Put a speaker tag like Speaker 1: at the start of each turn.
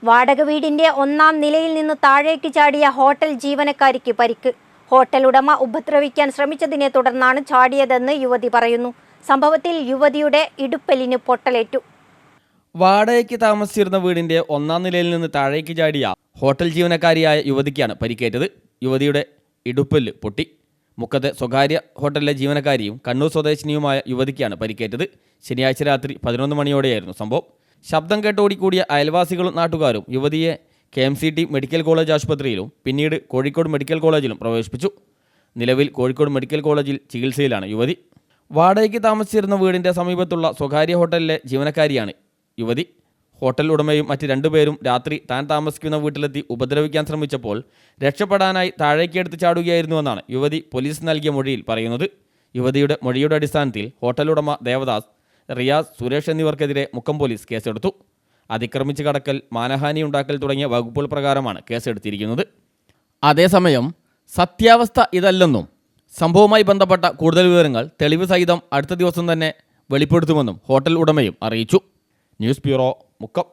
Speaker 1: വാടക വീടിന്റെ 1-ാം നിലയിൽ നിന്ന് താഴേക്ക് ചാടിയ ഹോട്ടൽ ജീവനക്കാരിക്ക് പരിക്ക്. ഹോട്ടൽ ഉടമ ഉപദ്രവിക്കാൻ ശ്രമിച്ചതിനെ തുടർന്നാണ് ചാടിയതെന്ന് യുവതി പറയുന്നു. സംഭവത്തിൽ യുവതിയുടെ ഇടുപ്പലിന് പൊട്ടലേറ്റു.
Speaker 2: വാടകയ്ക്ക് താമസിച്ചിരുന്ന വീടിന്റെ 1-ാം നിലയിൽ നിന്ന് താഴേക്ക് ചാടിയ ഹോട്ടൽ ജീവനക്കാരിയായ യുവതിക്കാണ് പരിക്കേറ്റത്. യുവതിയുടെ ഇടുപ്പല് പൊട്ടി. മുക്കത്തെ സ്വകാര്യ ഹോട്ടലിലെ ജീവനക്കാരിയും കണ്ണൂർ സ്വദേശിനിയുമായ യുവതിക്കാണ് പരിക്കേറ്റത്. ശനിയാഴ്ച രാത്രി 11 മണിയോടെയായിരുന്നു സംഭവം. ശബ്ദം കേട്ട് ഓടിക്കൂടിയ അയൽവാസികളും നാട്ടുകാരും യുവതിയെ KMCT മെഡിക്കൽ കോളേജ് ആശുപത്രിയിലും പിന്നീട് കോഴിക്കോട് മെഡിക്കൽ കോളേജിലും പ്രവേശിപ്പിച്ചു. നിലവിൽ കോഴിക്കോട് മെഡിക്കൽ കോളേജിൽ ചികിത്സയിലാണ് യുവതി. വാടകയ്ക്ക് താമസിച്ചിരുന്ന വീടിൻ്റെ സമീപത്തുള്ള സ്വകാര്യ ഹോട്ടലിലെ ജീവനക്കാരിയാണ് യുവതി. ഹോട്ടൽ ഉടമയും മറ്റ് 2 പേരും രാത്രി താൻ താമസിക്കുന്ന വീട്ടിലെത്തി ഉപദ്രവിക്കാൻ ശ്രമിച്ചപ്പോൾ രക്ഷപ്പെടാനായി താഴേക്ക് എടുത്ത് ചാടുകയായിരുന്നുവെന്നാണ് യുവതി പോലീസ് നൽകിയ മൊഴിയിൽ പറയുന്നത്. യുവതിയുടെ മൊഴിയുടെ അടിസ്ഥാനത്തിൽ ഹോട്ടൽ ഉടമ ദേവദാസ്, റിയാസ്, സുരേഷ് എന്നിവർക്കെതിരെ മുക്കം പോലീസ് കേസെടുത്തു. അതിക്രമിച്ച് കടക്കൽ, മാനഹാനി ഉണ്ടാക്കൽ തുടങ്ങിയ വകുപ്പുകൾ പ്രകാരമാണ് കേസെടുത്തിരിക്കുന്നത്. അതേസമയം സത്യാവസ്ഥ ഇതല്ലെന്നും സംഭവവുമായി ബന്ധപ്പെട്ട കൂടുതൽ വിവരങ്ങൾ തെളിവ് സഹിതം അടുത്ത ദിവസം തന്നെ വെളിപ്പെടുത്തുമെന്നും ഹോട്ടൽ ഉടമയും അറിയിച്ചു. News bureau, Mukkam.